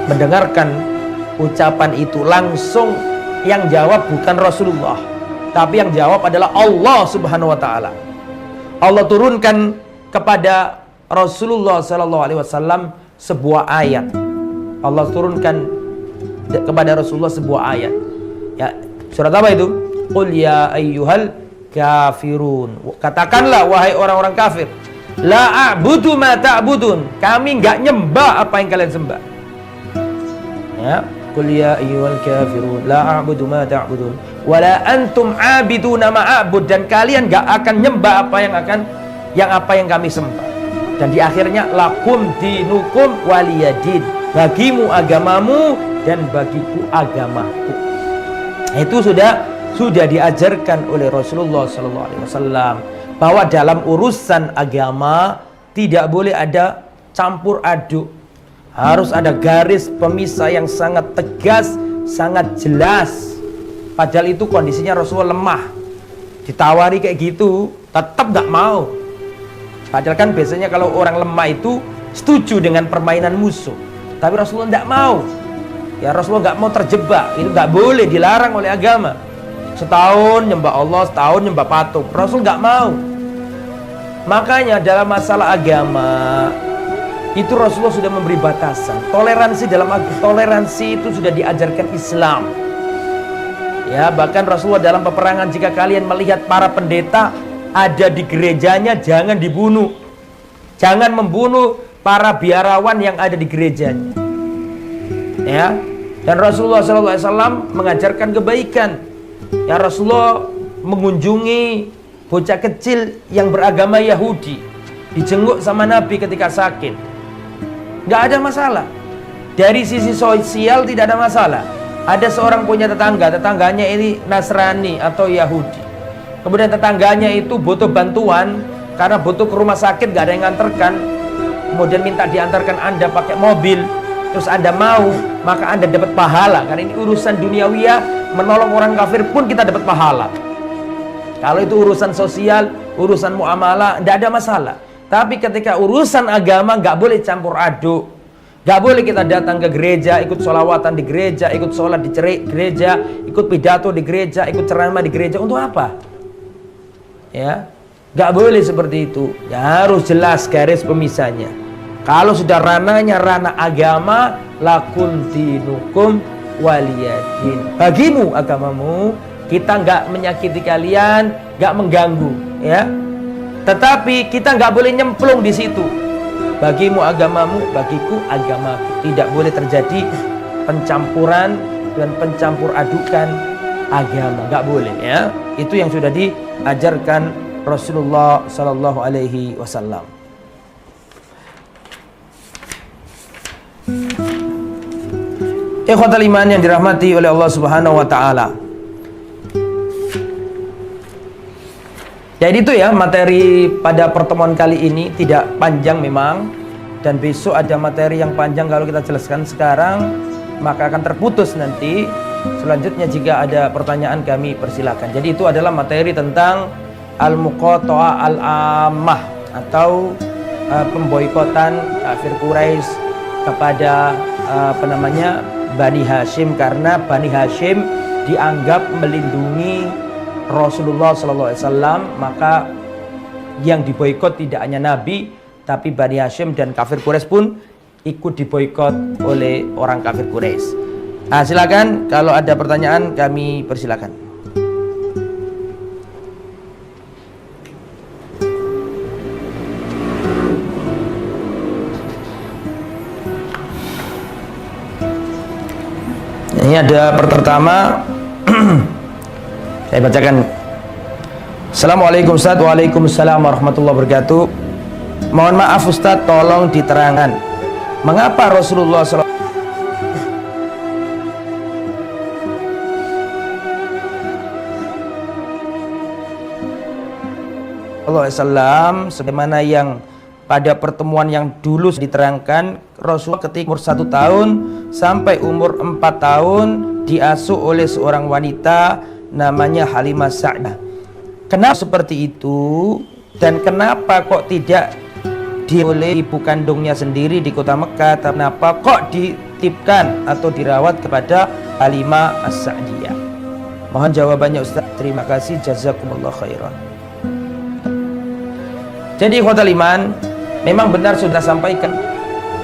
Mendengarkan ucapan itu langsung yang jawab bukan Rasulullah, tapi yang jawab adalah Allah Subhanahu wa taala. Allah turunkan kepada Rasulullah sallallahu alaihi wasallam sebuah ayat. Allah turunkan kepada Rasulullah sebuah ayat. Ya, surat apa itu? Qul ya ayyuhal kafirun. Katakanlah wahai orang-orang kafir, la a'budu ma ta'budun. Kami enggak nyembah apa yang kalian sembah. Ya, qul ya ayyuhal kafirun, la a'budu ma ta'budun, wala antum 'abiduna ma a'bud, dan kalian enggak akan nyembah apa yang kami sembah. Dan di akhirnya lakum dinukum waliyadin. Bagimu agamamu dan bagiku agamaku. Itu sudah diajarkan oleh Rasulullah SAW bahwa dalam urusan agama tidak boleh ada campur aduk. Harus ada garis pemisah yang sangat tegas, sangat jelas. Padahal itu kondisinya Rasulullah lemah. Ditawari kayak gitu, tetap gak mau. Padahal kan biasanya kalau orang lemah itu setuju dengan permainan musuh. Tapi Rasulullah tidak mau. Ya Rasulullah nggak mau terjebak. Itu nggak boleh, dilarang oleh agama. Setahun nyembah Allah, setahun nyembah patung. Rasul nggak mau. Makanya dalam masalah agama itu Rasulullah sudah memberi batasan. Toleransi itu sudah diajarkan Islam. Ya bahkan Rasulullah dalam peperangan, jika kalian melihat para pendeta ada di gerejanya, jangan dibunuh. Jangan membunuh para biarawan yang ada di gerejanya. Ya, dan Rasulullah SAW mengajarkan kebaikan. Ya Rasulullah mengunjungi bocah kecil yang beragama Yahudi, dijenguk sama Nabi ketika sakit. Nggak ada masalah. Dari sisi sosial tidak ada masalah. Ada seorang punya tetangganya ini Nasrani atau Yahudi. Kemudian tetangganya itu butuh bantuan karena butuh ke rumah sakit, nggak ada yang nganterkan. Kemudian minta diantarkan Anda pakai mobil, terus Anda mau, maka Anda dapat pahala. Karena ini urusan duniawiyah, menolong orang kafir pun kita dapat pahala. Kalau itu urusan sosial, urusan muamalah, tidak ada masalah. Tapi ketika urusan agama, nggak boleh campur aduk. Nggak boleh kita datang ke gereja, ikut sholawatan di gereja, ikut sholat di gereja, ikut pidato di gereja, ikut ceramah di gereja. Untuk apa? Ya, nggak boleh seperti itu. Ya, harus jelas garis pemisahnya. Kalau sudah ranahnya ranah agama, lakum dinukum waliyadin. Bagimu agamamu, kita nggak menyakiti kalian, nggak mengganggu, ya. Tetapi kita nggak boleh nyemplung di situ. Bagimu agamamu, bagiku agamaku. Tidak boleh terjadi pencampuran dan pencampur adukan agama, nggak boleh, ya. Itu yang sudah diajarkan Rasulullah Sallallahu Alaihi Wasallam. Ikhwatal iman yang dirahmati oleh Allah Subhanahu wa taala. Jadi itu ya materi pada pertemuan kali ini, tidak panjang memang, dan besok ada materi yang panjang. Kalau kita jelaskan sekarang maka akan terputus nanti. Selanjutnya jika ada pertanyaan kami persilakan. Jadi itu adalah materi tentang al-muqata'ah al-ammah atau pemboikotan kafir Quraisy kepada Bani Hashim, karena Bani Hashim dianggap melindungi Rasulullah SAW. Maka yang diboikot tidak hanya Nabi, tapi Bani Hashim dan kafir Quraisy pun ikut diboikot oleh orang kafir Quraisy. Nah, silakan kalau ada pertanyaan kami persilakan. Ini ada pertama. Saya bacakan. Assalamualaikum Ustaz. Waalaikumsalam warahmatullahi wabarakatuh. Mohon maaf Ustadz, tolong diterangkan mengapa Rasulullah SAW sebagaimana yang pada pertemuan yang dulu diterangkan, Rasulullah ketika umur 1 tahun sampai umur 4 tahun diasuh oleh seorang wanita namanya Halimah Sa'dah. Kenapa seperti itu dan kenapa kok tidak oleh ibu kandungnya sendiri di kota Mekah, kenapa kok dititipkan atau dirawat kepada Halimah As-Sa'diyah? Mohon jawabannya Ustaz. Terima kasih, jazakumullah khairan. Jadi ikhwatal iman, memang benar sudah sampaikan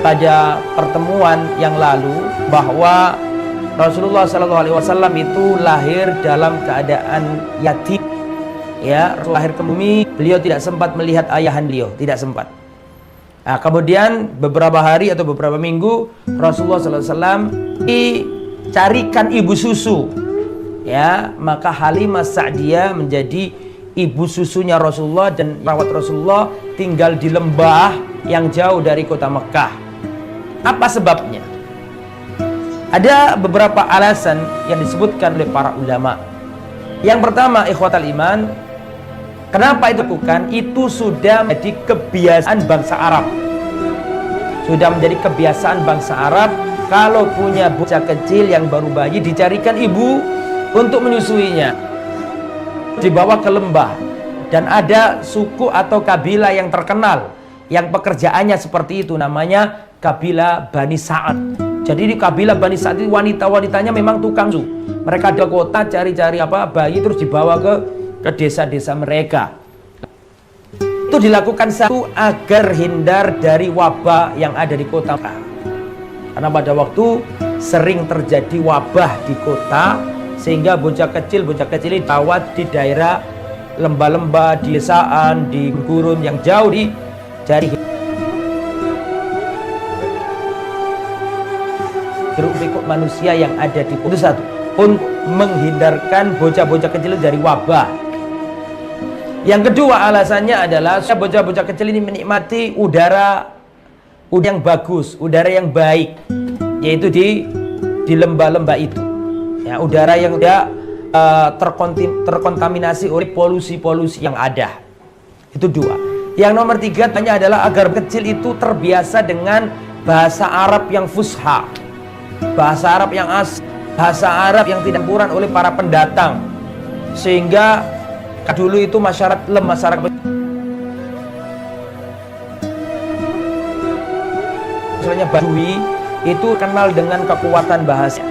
pada pertemuan yang lalu bahwa Rasulullah SAW itu lahir dalam keadaan yatim, ya, lahir ke bumi, beliau tidak sempat melihat ayahan beliau, tidak sempat. Nah, kemudian beberapa hari atau beberapa minggu Rasulullah SAW dicarikan ibu susu, ya, maka Halimah Sa'diyah menjadi ibu susunya Rasulullah dan rawat Rasulullah tinggal di lembah yang jauh dari kota Mekah. Apa sebabnya? Ada beberapa alasan yang disebutkan oleh para ulama. Yang pertama, ikhwatal iman, kenapa itu bukan? Itu sudah menjadi kebiasaan bangsa Arab. Sudah menjadi kebiasaan bangsa Arab, kalau punya bocah kecil yang baru bayi dicarikan ibu untuk menyusuinya, dibawa ke lembah. Dan ada suku atau kabilah yang terkenal yang pekerjaannya seperti itu, namanya kabilah Bani Sa'ad. Jadi di kabilah Bani Sa'ad itu wanita-wanitanya memang tukang susu. Mereka di kota cari-cari bayi terus dibawa ke desa-desa mereka. Itu dilakukan satu agar hindar dari wabah yang ada di kota. Karena pada waktu sering terjadi wabah di kota, sehingga bocah kecil ini dirawat di daerah lembah-lembah, di desaan, di gurun yang jauh dari hiruk-pikuk manusia yang ada di kota. Itu satu, untuk menghindarkan bocah-bocah kecil dari wabah. Yang kedua alasannya adalah bocah-bocah kecil ini menikmati udara yang bagus, udara yang baik, yaitu di lembah-lembah itu. Ya, udara yang tidak terkontaminasi oleh polusi-polusi yang ada. Itu dua. Yang nomor tiga adalah agar kecil itu terbiasa dengan bahasa Arab yang fusha, bahasa Arab yang asli, bahasa Arab yang tidak kurang oleh para pendatang, sehingga dulu itu masyarakat misalnya Badui itu kenal dengan kekuatan bahasa,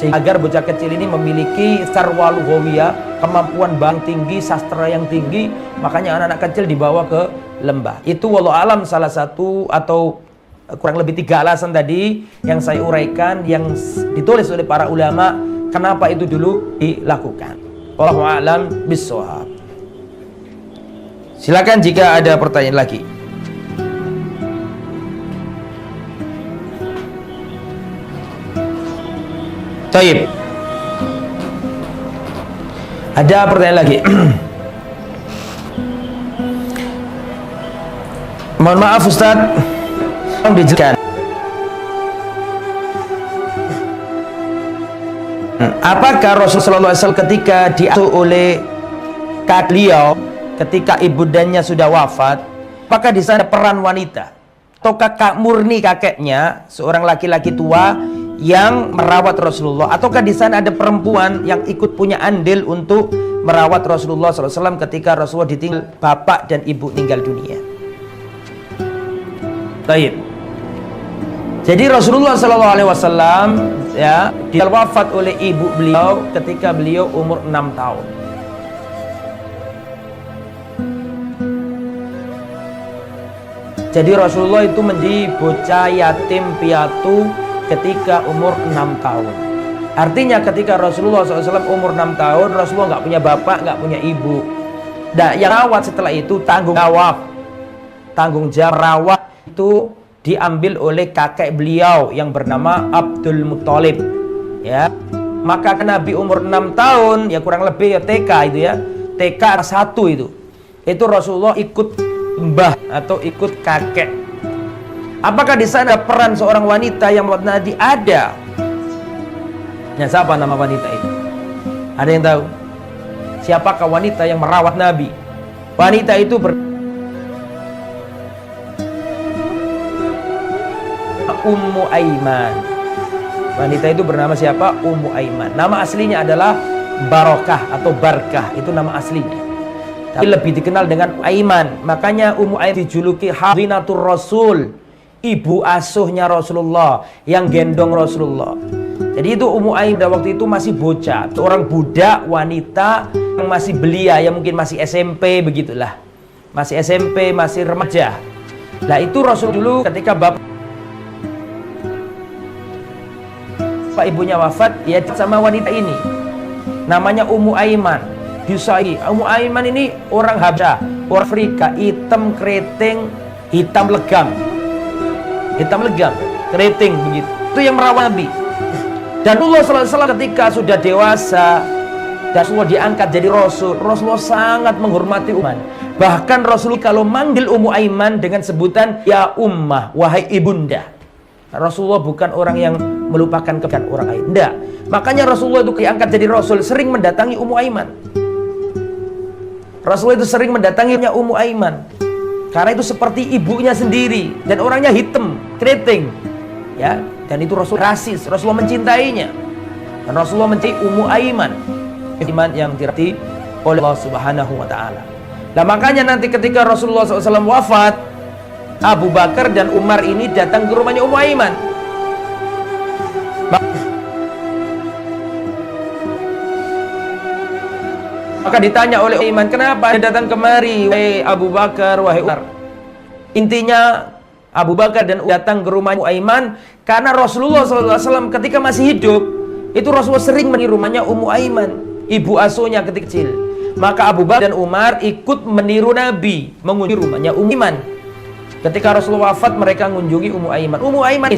sehingga agar bocah kecil ini memiliki sarwa lughawiyah, kemampuan bahasa tinggi, sastra yang tinggi, makanya anak-anak kecil dibawa ke lembah. Itu wallahu alam salah satu atau kurang lebih 3 alasan tadi yang saya uraikan, yang ditulis oleh para ulama kenapa itu dulu dilakukan. Wallahu a'lam bishawab. Silakan jika ada pertanyaan lagi. Taib. Ada pertanyaan lagi? Mohon maaf Ustaz, tolong dijelaskan. Apakah Rasulullah SAW ketika diasuh oleh kakek beliau, ketika ibundanya sudah wafat, apakah di sana peran wanita? Atau kakak murni kakeknya, seorang laki-laki tua yang merawat Rasulullah? Ataukah di sana ada perempuan yang ikut punya andil untuk merawat Rasulullah SAW ketika Rasulullah ditinggal, bapak dan ibu tinggal dunia? Baik. Jadi Rasulullah SAW ya dia wafat oleh ibu beliau ketika beliau umur 6 tahun. Jadi Rasulullah itu menjadi bocah yatim piatu ketika umur 6 tahun. Artinya ketika Rasulullah SAW umur 6 tahun, Rasulullah nggak punya bapak, nggak punya ibu. Nah, yang rawat setelah itu tanggung jawab rawat itu diambil oleh kakek beliau yang bernama Abdul Muthalib. Ya, maka Nabi umur 6 tahun, ya kurang lebih ya TK itu ya, TK 1 itu Rasulullah ikut mbah atau ikut kakek. Apakah di sana peran seorang wanita yang merawat Nabi? Ada. Nah, siapa nama wanita itu? Ada yang tahu? Siapakah wanita yang merawat Nabi? Wanita itu Ummu Aiman. Wanita itu bernama siapa? Ummu Aiman. Nama aslinya adalah Barokah atau Barkah. Itu nama aslinya. Tapi lebih dikenal dengan Aiman. Makanya Ummu Aiman dijuluki Hadinatur Rasul, ibu asuhnya Rasulullah, yang gendong Rasulullah. Jadi itu Ummu Aiman waktu itu masih bocah, seorang budak wanita yang masih belia, yang mungkin masih SMP begitulah. Masih SMP, masih remaja. Nah, itu Rasul dulu ketika bapak ibunya wafat, ya sama wanita ini. Namanya Ummu Aiman. Disai, Ummu Aiman ini orang Habsyah, orang Afrika, hitam keriting, hitam legam. Hitam legam, keriting begitu. Itu yang merawat Nabi. Dan Rasulullah SAW ketika sudah dewasa dan Rasulullah diangkat jadi Rasul, Rasulullah sangat menghormati Umman. Bahkan Rasulullah kalau manggil Ummu Aiman dengan sebutan ya Ummah, wahai ibunda. Rasulullah bukan orang yang melupakan kebutuhan orang lain. Tidak. Makanya Rasulullah itu diangkat jadi Rasul sering mendatangi Ummu Aiman. Rasulullah itu sering mendatanginya Ummu Aiman. Karena itu seperti ibunya sendiri dan orangnya hitam, keriting. Ya, dan itu Rasul rasis, Rasulullah mencintainya. Dan Rasulullah mencintai Ummu Aiman. Iman yang dirahmati oleh Allah Subhanahu wa taala. Nah, makanya nanti ketika Rasulullah SAW wafat, Abu Bakar dan Umar ini datang ke rumahnya Ummu Aiman. Maka ditanya oleh Aiman, kenapa Anda datang kemari, wahai Abu Bakar, wahai Umar? Intinya Abu Bakar dan datang ke rumah Aiman karena Rasulullah SAW ketika masih hidup itu Rasulullah sering meniru rumahnya Ummu Aiman, ibu asuhnya ketika kecil. Maka Abu Bakar dan Umar ikut meniru Nabi, mengunjungi rumahnya Ummu Aiman. Ketika Rasulullah wafat, mereka mengunjungi Ummu Aiman. Ummu Aiman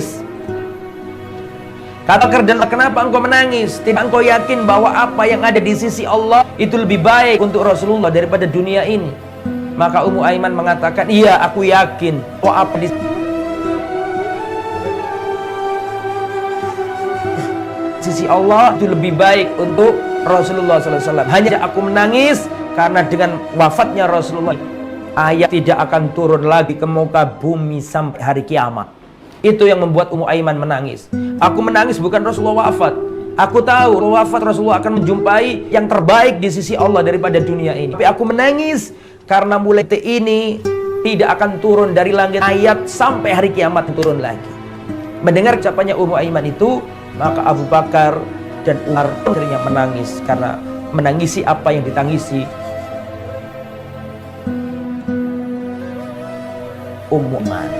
kata kerdan, kenapa engkau menangis? Tidak engkau yakin bahwa apa yang ada di sisi Allah itu lebih baik untuk Rasulullah daripada dunia ini? Maka Ummu Aiman mengatakan, iya aku yakin bahwa apa di sisi Allah itu lebih baik untuk Rasulullah SAW. Hanya aku menangis karena dengan wafatnya Rasulullah, ayat tidak akan turun lagi ke muka bumi sampai hari kiamat. Itu yang membuat Ummu Aiman menangis. Aku menangis bukan Rasulullah wafat. Aku tahu wafat Rasulullah akan menjumpai yang terbaik di sisi Allah daripada dunia ini. Tapi aku menangis karena mulai detik ini tidak akan turun dari langit ayat sampai hari kiamat turun lagi. Mendengar ucapannya Ummu Aiman itu, maka Abu Bakar dan Umar akhirnya menangis karena menangisi apa yang ditangisi Ummu Aiman.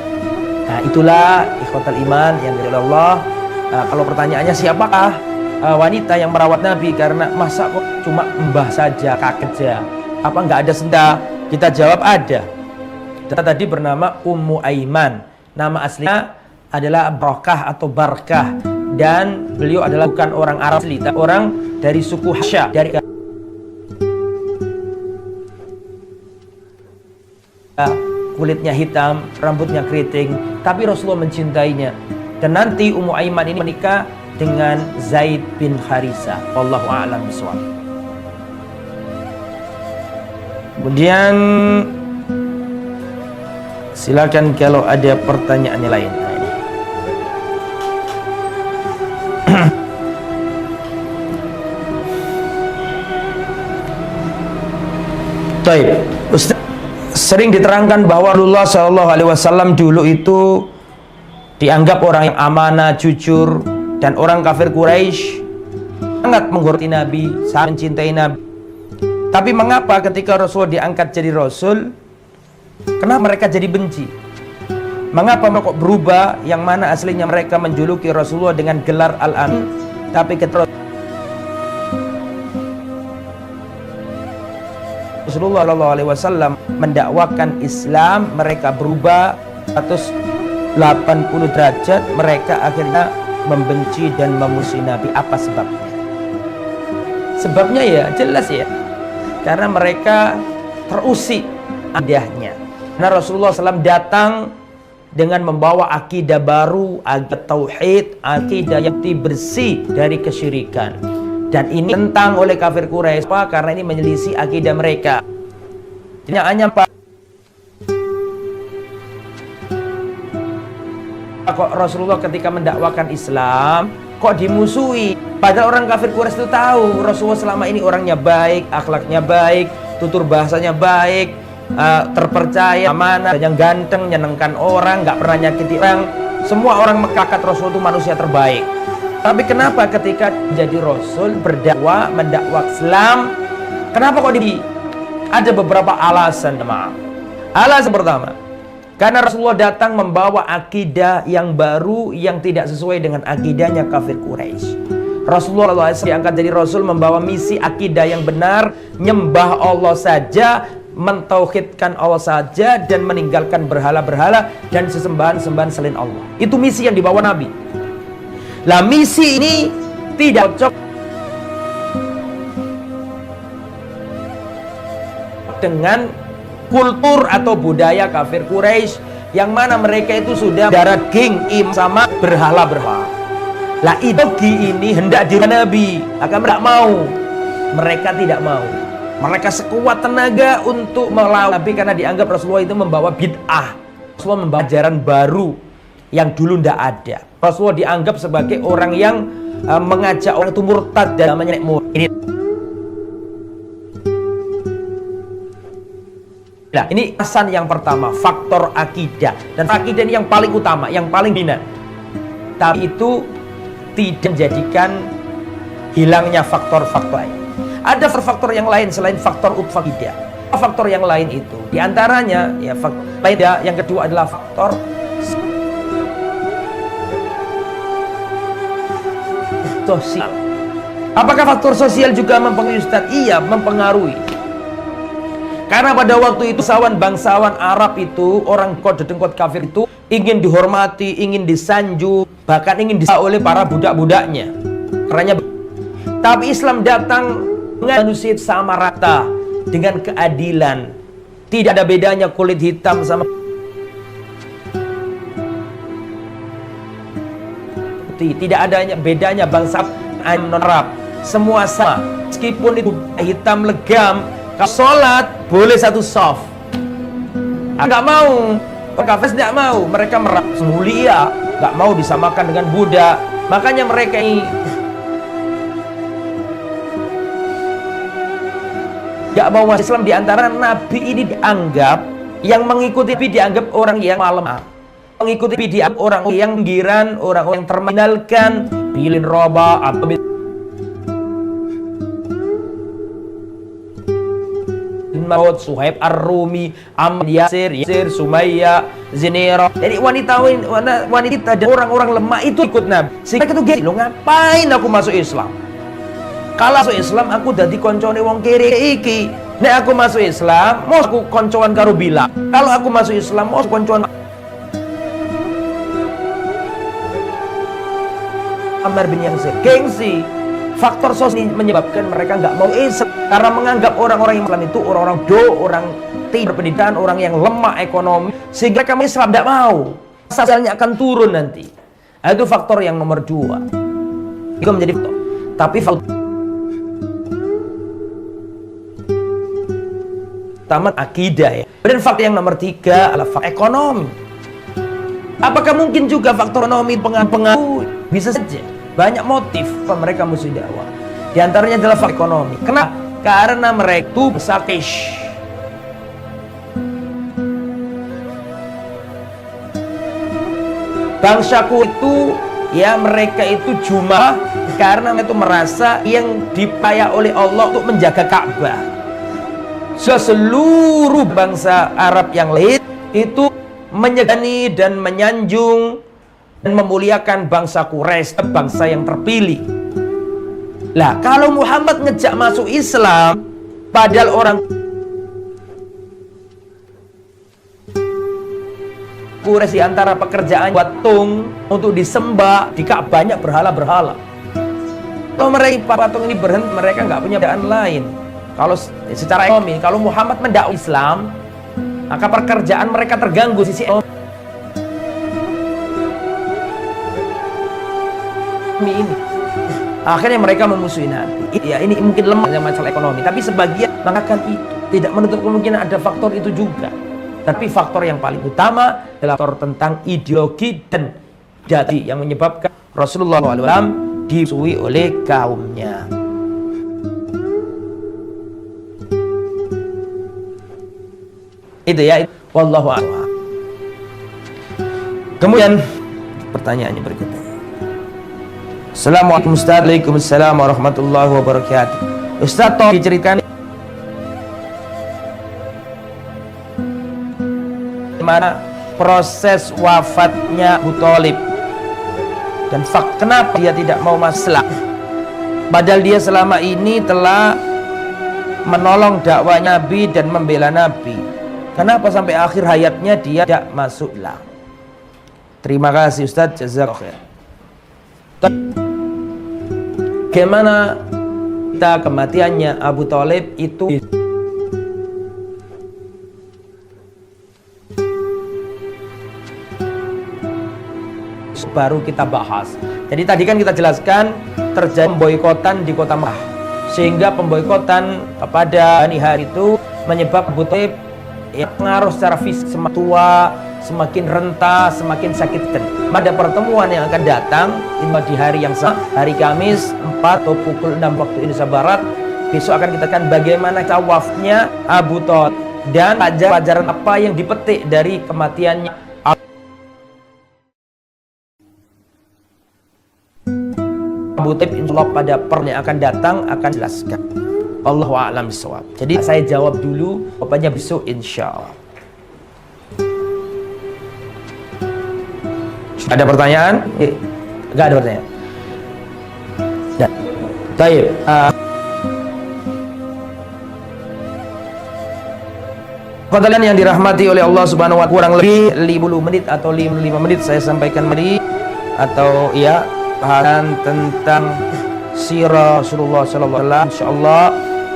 Nah, itulah ikhwatal iman yang dari Allah. Nah, kalau pertanyaannya siapakah wanita yang merawat Nabi, karena masa kok cuma mbah saja, kakek saja, apa nggak ada senda? Kita jawab ada. Kita tadi bernama Ummu Aiman. Nama aslinya adalah Barokah atau Barkah, dan beliau adalah bukan orang Arab asli, tapi orang dari suku Habsyah, dari kulitnya hitam, rambutnya keriting, tapi Rasulullah mencintainya. Dan nanti Ummu Aiman ini menikah dengan Zaid bin Harisah. Wallahu a'lam bishawab. Kemudian silakan kalau ada pertanyaan yang lain. Nah, ini. Baik, Ustaz, sering diterangkan bahwa Rasulullah SAW dulu itu dianggap orang yang amanah, jujur, dan orang kafir Quraisy sangat menghormati Nabi, sangat mencintai Nabi. Tapi mengapa ketika Rasulullah diangkat jadi Rasul, kenapa mereka jadi benci? Mengapa mereka kok berubah, yang mana aslinya mereka menjuluki Rasulullah dengan gelar Al-Amin, tapi ketika Rasulullah SAW mendakwakan Islam, mereka berubah 180 derajat, mereka akhirnya membenci dan memusuhi Nabi. Apa sebabnya? Sebabnya ya jelas ya, karena mereka terusik adahnya. Nah, Rasulullah SAW datang dengan membawa akidah baru, akidah tauhid, akidah yang bersih dari kesyirikan. Dan ini tentang oleh kafir Quraisy karena ini menyelisih akidah mereka. Jadi hanya kok Rasulullah ketika mendakwakan Islam kok dimusuhi, padahal orang kafir Quraisy itu tahu Rasulullah selama ini orangnya baik, akhlaknya baik, tutur bahasanya baik, terpercaya, amanah, yang ganteng, nyenengkan orang, nggak pernah nyakiti orang. Semua orang Mekah kata Rasul itu manusia terbaik. Tapi kenapa ketika jadi Rasul berdakwah, mendakwah Islam, kenapa kok ada beberapa alasan, maaf. Alasan pertama, karena Rasulullah datang membawa akidah yang baru yang tidak sesuai dengan akidahnya kafir Quraisy. Rasulullah SAW diangkat jadi Rasul membawa misi akidah yang benar, nyembah Allah saja, mentauhidkan Allah saja, dan meninggalkan berhala-berhala dan sesembahan-sembahan selain Allah. Itu misi yang dibawa Nabi. Lah misi ini tidak cocok dengan kultur atau budaya kafir Quraisy yang mana mereka itu sudah darah daging sama berhala-berhala. Lah ideologi ini hendak di Nabi, akan tidak mau. Mereka tidak mau. Mereka sekuat tenaga untuk melawan Nabi karena dianggap Rasulullah itu membawa bid'ah. Rasulullah membawa ajaran baru yang dulu tidak ada. Rasulullah dianggap sebagai orang yang mengajak orang itu murtad dan namanya ini. Nah, ini alasan yang pertama, faktor akidah. Dan akidah ini yang paling utama, yang paling dominan. Tapi itu tidak menjadikan hilangnya faktor-faktor lain. Ada faktor yang lain selain faktor akidah. Faktor yang lain itu, diantaranya ya faktor lain, yang kedua adalah faktor sosial. Apakah faktor sosial juga mempengaruhi, Ustaz? Iya, mempengaruhi. Karena pada waktu itu bangsawan Arab itu, orang dedengkot kafir itu ingin dihormati, ingin disanjung, bahkan ingin disembah oleh para budak-budaknya. Karena tapi Islam datang dengan manusia sama rata, dengan keadilan. Tidak ada bedanya kulit hitam sama putih. Tidak adanya bedanya bangsa Arab. Semua sama. Meskipun itu hitam legam, kalau sholat boleh satu soft. Nggak mau, kafir tidak mau. Mereka merasa mulia, nggak mau disamakan dengan budak. Makanya mereka ini nggak mau masuk Islam. Diantara Nabi ini dianggap yang mengikuti Nabi dianggap orang yang malam, mengikuti Nabi dianggap orang yang giran, orang yang terminalkan, Bilin Roba atau Maud, Suhaib Ar-Rumi, Amr Yasir, Sumayyah, Zinira. Jadi wanita dan orang-orang lemah itu ikut Nabi. Sehingga itu gini, lo ngapain aku masuk Islam? Kalau masuk Islam aku dadi koncone wong kiri iki. Nek aku masuk Islam, mau aku koncoan karo Bilal. Kalau aku masuk Islam, mau koncoan Ammar bin Yasir. Gengsi. Faktor sosial menyebabkan mereka nggak mau Islam karena menganggap orang-orang yang Islam itu orang-orang orang tidak berpendidikan, orang yang lemah ekonomi, sehingga kami Islam tidak mau. Sosialnya akan turun nanti. Itu faktor yang nomor 2. Itu menjadi faktor. Tapi faktor tamat akidah ya. Dan faktor yang nomor 3 adalah faktor ekonomi. Apakah mungkin juga faktor ekonomi pengaruh? Bisa saja. Banyak motif mereka musuh dakwah. Di antaranya adalah faktor ekonomi. Kenapa? Karena mereka itu sakish. Bangsaku itu ya mereka itu cuma karena itu merasa yang dipayah oleh Allah untuk menjaga Ka'bah. Seluruh bangsa Arab yang lain itu menyegani dan menyanjung dan memuliakan bangsa Quraisy, bangsa yang terpilih. Lah, kalau Muhammad ngejak masuk Islam, padahal orang Quraisy antara pekerjaan buat tung untuk disembah, di Ka'bah banyak berhala-berhala. Kalau mereka patung ini berhenti, mereka nggak punya pekerjaan lain. Kalau secara ekonomi, kalau Muhammad mendakwah Islam, maka pekerjaan mereka terganggu sisi ekonomi ini. Akhirnya mereka memusuhi Nabi. Ya, ini mungkin lemahnya masalah ekonomi, tapi sebagian mengatakan itu tidak menutup kemungkinan ada faktor itu juga. Tapi faktor yang paling utama adalah faktor tentang ideologi dan dati yang menyebabkan Rasulullah SAW dimusuhi oleh kaumnya. Itu ya, wallahu a'lam. Kemudian pertanyaannya berikutnya. Assalamualaikum Ustaz. Waalaikumsalam warahmatullahi wabarakatuh. Ustaz, tolong diceritakan bagaimana proses wafatnya Abu Thalib dan kenapa dia tidak mau maslah, padahal dia selama ini telah menolong dakwah Nabi dan membela Nabi. Kenapa sampai akhir hayatnya dia tidak masuklah? Terima kasih Ustaz, jazakallahu khair. Bagaimana kita kematiannya Abu Thalib itu baru kita bahas. Jadi tadi kan kita jelaskan terjadi pemboikotan di kota Makkah, sehingga pemboikotan kepada Bani Hashim itu menyebabkan Abu Thalib pengaruh secara fisik, semakin tua, semakin renta, semakin sakit. Pada pertemuan yang akan datang di hari yang sama, hari Kamis 4 atau pukul 6 waktu Indonesia Barat, besok akan kita akan bagaimana wafatnya Abu Thalib dan pelajaran apa yang dipetik dari kematiannya Abu Thalib. Insyaallah pada pertemuan yang akan datang akan jelaskan. Allahu a'lam bishawab. Jadi saya jawab dulu, jawabannya besok insyaallah. Ada pertanyaan? Enggak ada pertanyaan. Ya. Baik. Fadalan yang dirahmati oleh Allah Subhanahu wa taala, kurang lebih 50 menit atau 55 menit saya sampaikan tadi, atau ya bahasan tentang sirah Rasulullah sallallahu alaihi wasallam. Insyaallah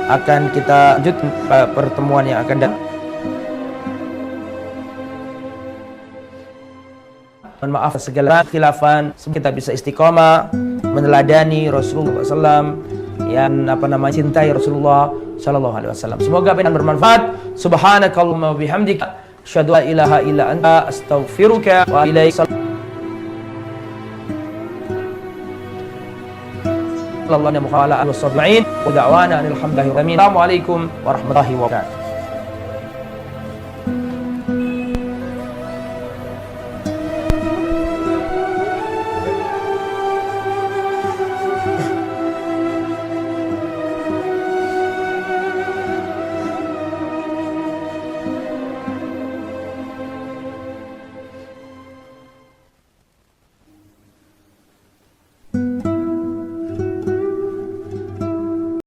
akan kita lanjut pertemuan yang akan datang. Mohon maaf segala khilafan, kita bisa istiqomah meneladani Rasulullah SAW yang cintai Rasulullah Sallallahu Alaihi Wasallam. Semoga benar bermanfaat. Subhanakallahumma wa bihamdika, asyhadu an la ilaha illa anta, astaghfiruka wa ilaika. Assalamualaikum warahmatullahi wabarakatuh.